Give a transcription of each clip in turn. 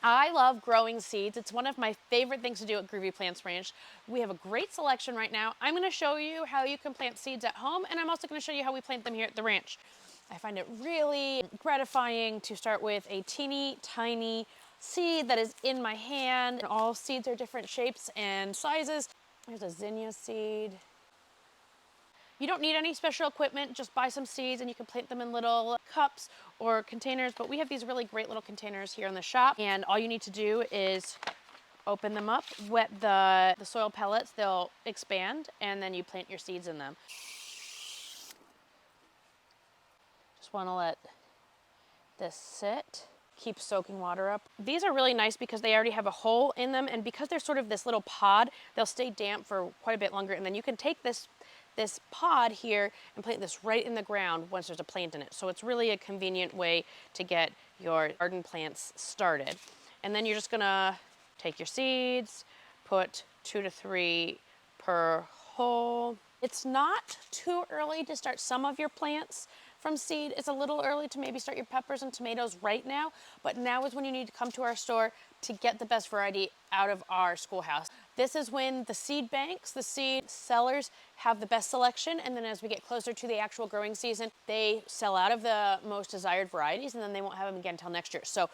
I love growing seeds. It's one of my favorite things to do at Groovy Plants Ranch. We have a great selection right now. I'm going to show you how you can plant seeds at home, and I'm also going to show you how we plant them here at the ranch. I find it really gratifying to start with a teeny tiny seed that is in my hand. All seeds are different shapes and sizes. Here's a zinnia seed. You don't need any special equipment, just buy some seeds and you can plant them in little cups or containers, but we have these really great little containers here in the shop, and all you need to do is open them up, wet the soil pellets, they'll expand, and then you plant your seeds in them. Just want to let this sit. Keep soaking water up. These are really nice because they already have a hole in them, and because they're sort of this little pod, they'll stay damp for quite a bit longer, and then you can take this pod here and plant this right in the ground once there's a plant in it. So it's really a convenient way to get your garden plants started. And then you're just gonna take your seeds, put 2 to 3 per hole. It's not too early to start some of your plants from seed. It's a little early to maybe start your peppers and tomatoes right now, but now is when you need to come to our store to get the best variety out of our schoolhouse. This is when the seed banks, the seed sellers have the best selection, and then as we get closer to the actual growing season, they sell out of the most desired varieties, and then they won't have them again until next year. So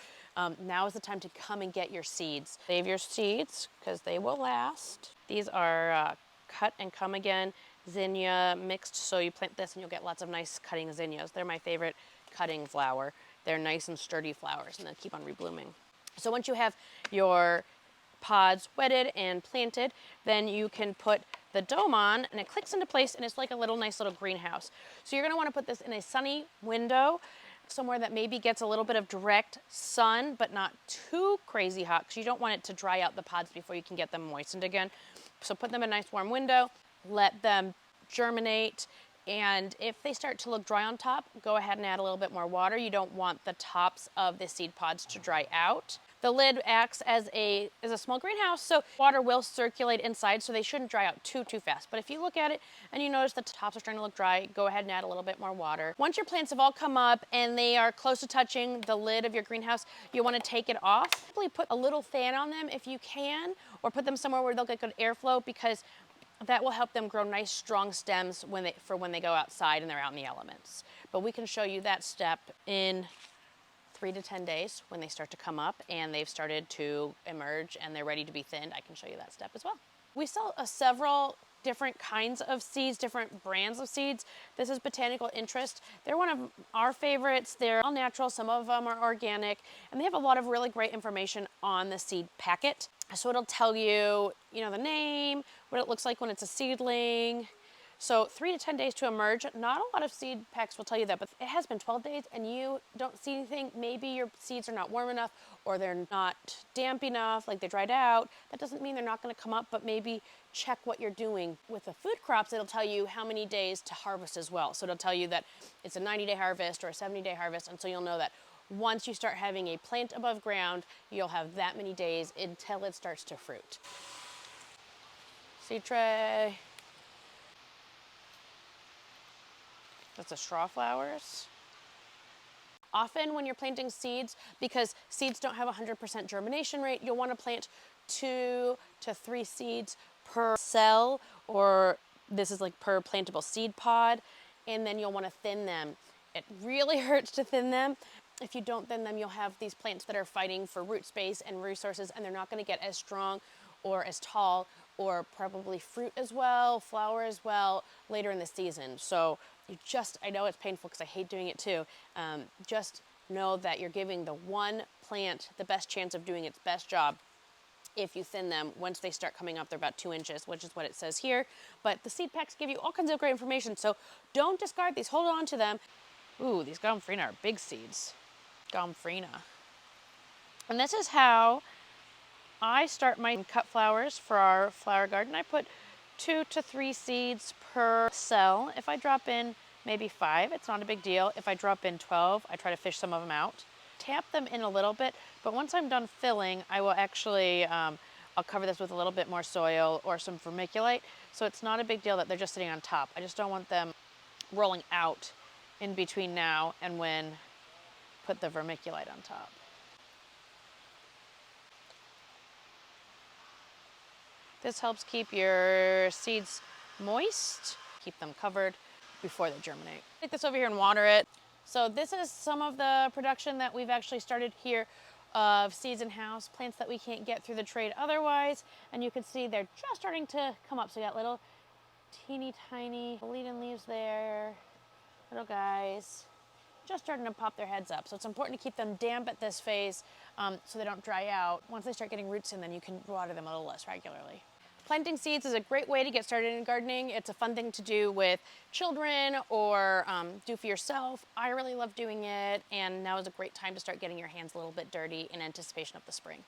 now is the time to come and get your seeds. Save your seeds because they will last. These are cut and come again zinnia mixed, so you plant this and you'll get lots of nice cutting zinnias. They're my favorite cutting flower. They're nice and sturdy flowers, and they'll keep on reblooming. So once you have your pods wetted and planted, then you can put the dome on, and it clicks into place, and it's like a nice little greenhouse. So you're going to want to put this in a sunny window, somewhere that maybe gets a little bit of direct sun, but not too crazy hot, because you don't want it to dry out the pods before you can get them moistened again. So put them in a nice warm window, let them germinate, and if they start to look dry on top, go ahead and add a little bit more water. You don't want the tops of the seed pods to dry out. The lid acts as a small greenhouse, so water will circulate inside, so they shouldn't dry out too fast. But if you look at it and you notice the tops are starting to look dry, go ahead and add a little bit more water. Once your plants have all come up and they are close to touching the lid of your greenhouse, you want to take it off. Simply put a little fan on them if you can, or put them somewhere where they'll get good airflow, because that will help them grow nice, strong stems when they go outside and they're out in the elements. But we can show you that step in 3 to 10 days when they start to come up and they've started to emerge and they're ready to be thinned. I can show you that step as well. We sell several different kinds of seeds, different brands of seeds. This is Botanical Interest. They're one of our favorites. They're all natural, some of them are organic, and they have a lot of really great information on the seed packet. So it'll tell you, the name, what it looks like when it's a seedling. So 3 to 10 days to emerge. Not a lot of seed packs will tell you that, but it has been 12 days and you don't see anything. Maybe your seeds are not warm enough, or they're not damp enough, like they dried out. That doesn't mean they're not going to come up, but maybe check what you're doing. With the food crops, it'll tell you how many days to harvest as well. So it'll tell you that it's a 90-day harvest or a 70-day harvest, and so you'll know that once you start having a plant above ground, you'll have that many days until it starts to fruit. Seed tray. That's the straw flowers. Often when you're planting seeds, because seeds don't have 100% germination rate, you'll want to plant 2 to 3 seeds per cell, or this is like per plantable seed pod, and then you'll want to thin them. It really hurts to thin them. If you don't thin them, you'll have these plants that are fighting for root space and resources, and they're not going to get as strong or as tall, or probably fruit as well, flower as well later in the season. So I know it's painful because I hate doing it too. Just know that you're giving the one plant the best chance of doing its best job if you thin them. Once they start coming up, they're about 2 inches, which is what it says here. But the seed packs give you all kinds of great information, so don't discard these. Hold on to them. Ooh, these Gomphrena are big seeds. Gomphrena. And this is how I start my cut flowers for our flower garden. I put 2 to 3 seeds per cell. If I drop in maybe 5, it's not a big deal. If I drop in 12, I try to fish some of them out. Tap them in a little bit, but once I'm done filling, I will actually, I'll cover this with a little bit more soil or some vermiculite. So it's not a big deal that they're just sitting on top. I just don't want them rolling out in between now and when put the vermiculite on top. This helps keep your seeds moist, keep them covered before they germinate. Take this over here and water it. So this is some of the production that we've actually started here of seeds in-house, plants that we can't get through the trade otherwise. And you can see they're just starting to come up. So you got little teeny tiny lead-in leaves there, little guys, just starting to pop their heads up. So it's important to keep them damp at this phase so they don't dry out. Once they start getting roots in, then you can water them a little less regularly. Planting seeds is a great way to get started in gardening. It's a fun thing to do with children or do for yourself. I really love doing it, and now is a great time to start getting your hands a little bit dirty in anticipation of the spring.